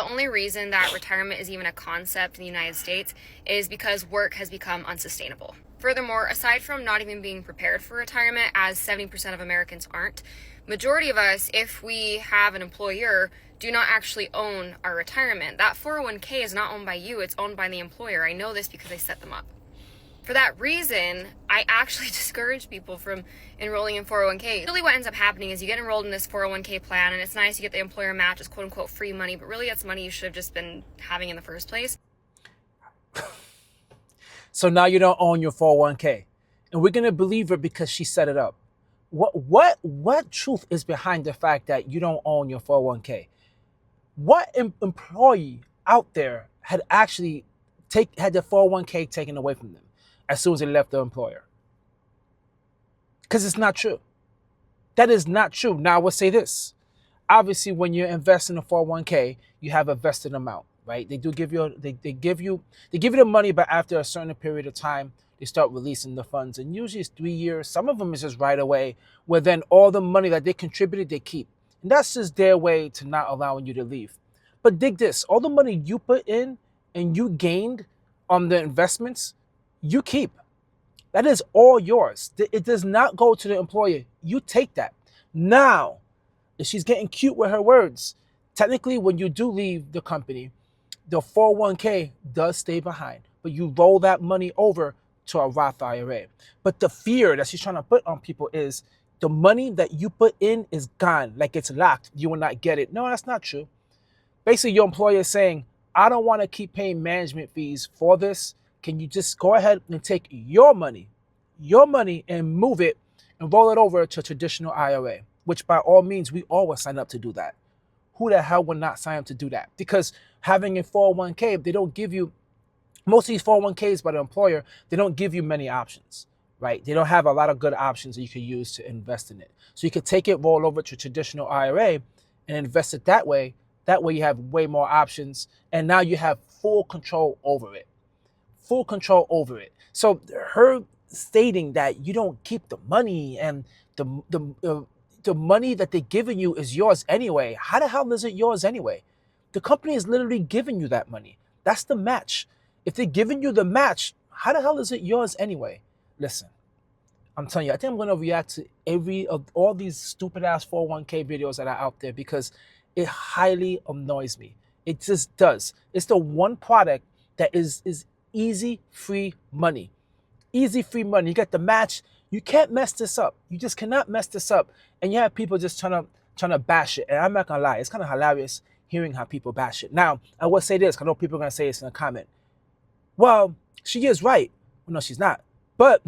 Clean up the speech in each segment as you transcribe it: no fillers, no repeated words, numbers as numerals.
The only reason that retirement is even a concept in the United States is because work has become unsustainable. Furthermore, aside from not even being prepared for retirement, as 70% of Americans aren't, majority of us, if we have an employer, do not actually own our retirement. That 401k is not owned by you, it's owned by the employer. I know this because I set them up. For that reason, I actually discourage people from enrolling in 401k. Really what ends up happening is you get enrolled in this 401k plan, and it's nice you get the employer match as quote unquote free money, but really it's money you should have just been having in the first place. So now you don't own your 401k. And we're going to believe her because she set it up. What truth is behind the fact that you don't own your 401k? What employee out there had actually had their 401k taken away from them as soon as they left the employer? Because it's not true. That is not true. Now I will say this. Obviously, when you invest in a 401k, you have a vested amount, right? They do give you they give you the money, but after a certain period of time, they start releasing the funds. And usually it's 3 years. Some of them is just right away, where then all the money that they contributed, they keep. And that's just their way to not allowing you to leave. But dig this, all the money you put in and you gained on the investments, you keep. That is all yours. It does not go to the employer. You take that. Now, if she's getting cute with her words, technically when you do leave the company, the 401k does stay behind, but you roll that money over to a Roth IRA. But the fear that she's trying to put on people is the money that you put in is gone, like it's locked. You will not get it. No, that's not true. Basically, your employer is saying, I don't want to keep paying management fees for this. Can you just go ahead and take your money and move it and roll it over to a traditional IRA, which by all means, we always sign up to do that. Who the hell would not sign up to do that? Because having a 401k, they don't give you, most of these 401ks by the employer, they don't give you many options, right? They don't have a lot of good options that you can use to invest in it. So you could take it, roll over to traditional IRA and invest it that way. That way you have way more options. And now you have full control over it. Full control over it. So her stating that you don't keep the money and the money that they're giving you is yours anyway. How the hell is it yours anyway? The company is literally giving you that money. That's the match. If they're giving you the match, how the hell is it yours anyway? Listen, I'm telling you, I think I'm going to react to all these stupid ass 401k videos that are out there because it highly annoys me. It just does. It's the one product that is easy, free money. Easy, free money. You get the match. You can't mess this up. You just cannot mess this up. And you have people just trying to bash it. And I'm not going to lie. It's kind of hilarious hearing how people bash it. Now, I will say this. I know people are going to say this in a comment. Well, she is right. Well, no, she's not. But,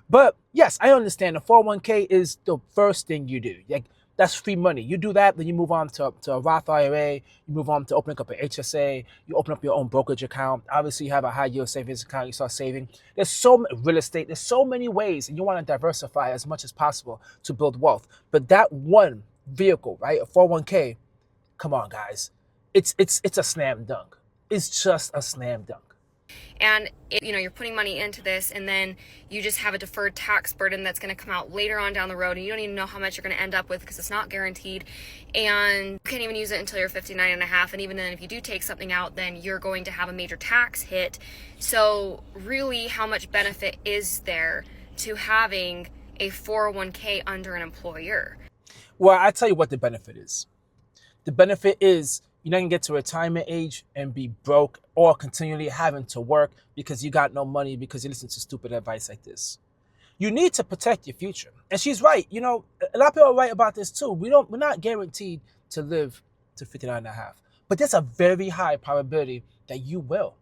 but yes, I understand. The 401k is the first thing you do. Like, that's free money. You do that, then you move on to a Roth IRA. You move on to opening up an HSA. You open up your own brokerage account. Obviously, you have a high yield savings account. You start saving. There's so many real estate. There's so many ways, and you want to diversify as much as possible to build wealth. But that one vehicle, right, a 401k, come on, guys, it's a slam dunk. It's just a slam dunk. And you're putting money into this, and then you just have a deferred tax burden that's going to come out later on down the road, and you don't even know how much you're going to end up with because it's not guaranteed, and you can't even use it until you're 59 and a half. And even then, if you do take something out, then you're going to have a major tax hit. So really, how much benefit is there to having a 401k under an employer? Well, I tell you what the benefit is. The benefit is you're not going to get to retirement age and be broke or continually having to work because you got no money because you listen to stupid advice like this. You need to protect your future. And she's right. A lot of people are right about this too. We're not guaranteed to live to 59 and a half. But there's a very high probability that you will.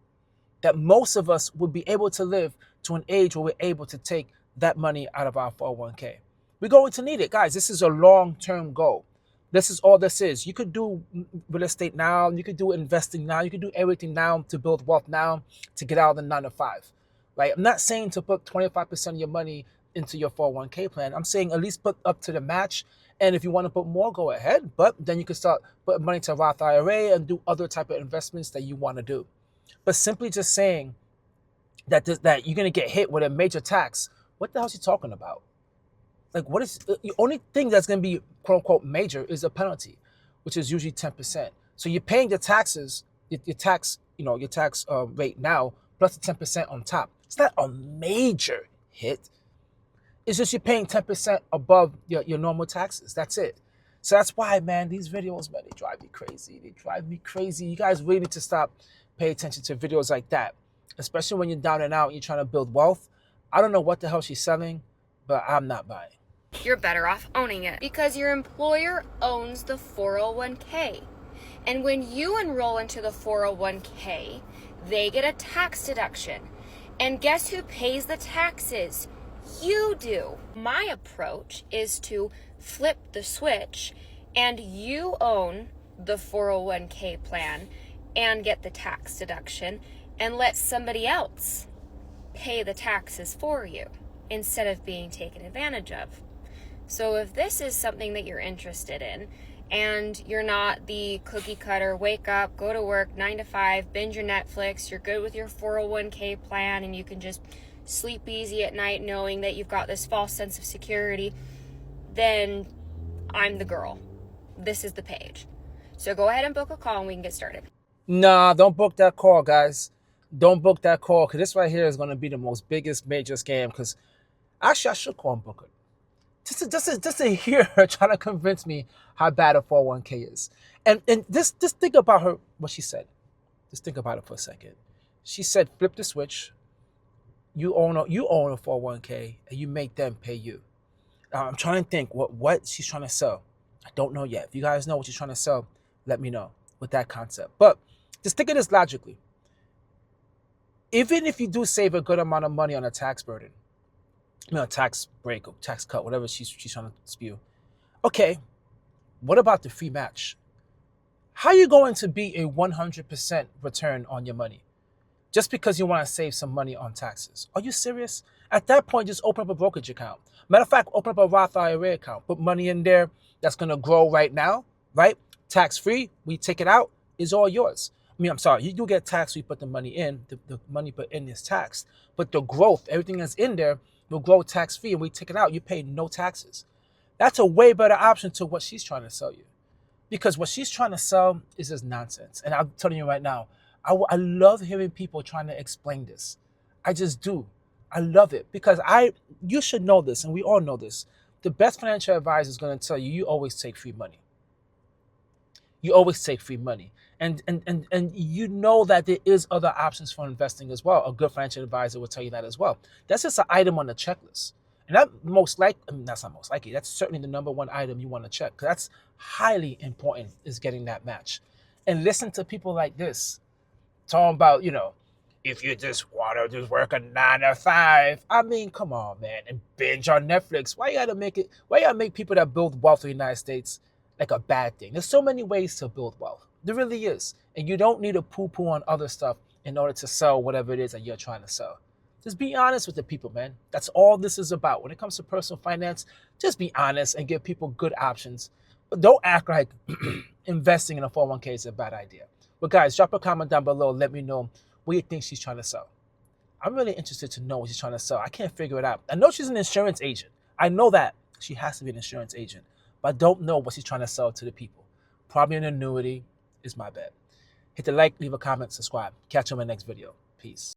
That most of us will be able to live to an age where we're able to take that money out of our 401k. We're going to need it. Guys, this is a long-term goal. This is all this is. You could do real estate now. You could do investing now. You could do everything now to build wealth now to get out of the 9 to 5, right? I'm not saying to put 25% of your money into your 401k plan. I'm saying at least put up to the match. And if you want to put more, go ahead. But then you can start putting money to a Roth IRA and do other type of investments that you want to do. But simply just saying that you're going to get hit with a major tax, what the hell is he talking about? Like, what is the only thing that's going to be quote unquote major is a penalty, which is usually 10%. So you're paying your taxes, your tax, your tax rate now plus the 10% on top. It's not a major hit. It's just you're paying 10% above your normal taxes. That's it. So that's why, man, these videos, man, they drive me crazy. They drive me crazy. You guys really need to stop paying attention to videos like that, especially when you're down and out and you're trying to build wealth. I don't know what the hell she's selling, but I'm not buying. You're better off owning it because your employer owns the 401k. And when you enroll into the 401k, they get a tax deduction. And guess who pays the taxes? You do. My approach is to flip the switch and you own the 401k plan and get the tax deduction and let somebody else pay the taxes for you instead of being taken advantage of. So if this is something that you're interested in and you're not the cookie cutter, wake up, go to work 9 to 5, binge your Netflix, you're good with your 401k plan and you can just sleep easy at night knowing that you've got this false sense of security, then I'm the girl. This is the page. So go ahead and book a call and we can get started. Nah, don't book that call, guys. Don't book that call, because this right here is going to be the most biggest major scam. Because actually, I should call and book it. Just to hear her trying to convince me how bad a 401k is. And just think about her, what she said. Just think about it for a second. She said, flip the switch. You own a 401k and you make them pay you. I'm trying to think what she's trying to sell. I don't know yet. If you guys know what she's trying to sell, let me know with that concept. But just think of this logically. Even if you do save a good amount of money on a tax burden, a tax break or tax cut, whatever she's trying to spew. Okay, what about the free match? How are you going to be a 100% return on your money? Just because you want to save some money on taxes. Are you serious? At that point, just open up a brokerage account. Matter of fact, open up a Roth IRA account. Put money in there that's going to grow right now, right? Tax-free. We take it out. It's all yours. I'm sorry. You do get taxed when you put the money in. The money put in is taxed. But the growth, everything that's in there, will grow tax-free. And we take it out. You pay no taxes. That's a way better option to what she's trying to sell you. Because what she's trying to sell is just nonsense. And I'm telling you right now, I love hearing people trying to explain this. I just do. I love it because you should know this, and we all know this. The best financial advisor is going to tell you, you always take free money. You always take free money. And you know that there is other options for investing as well. A good financial advisor will tell you that as well. That's just an item on the checklist. And that's not most likely. That's certainly the number one item you want to check. Because that's highly important, is getting that match. And listen to people like this. Talking about, if you just want to just work a 9 to 5. I mean, come on, man, and binge on Netflix. Why you gotta make people that build wealth in the United States like a bad thing? There's so many ways to build wealth. There really is. And you don't need to poo-poo on other stuff in order to sell whatever it is that you're trying to sell. Just be honest with the people, man. That's all this is about. When it comes to personal finance, just be honest and give people good options. But don't act like investing in a 401k is a bad idea. But guys, drop a comment down below. Let me know what you think she's trying to sell. I'm really interested to know what she's trying to sell. I can't figure it out. I know she's an insurance agent. I know that. She has to be an insurance agent. But I don't know what she's trying to sell to the people. Probably an annuity is my bet. Hit the like, leave a comment, subscribe. Catch you in my next video. Peace.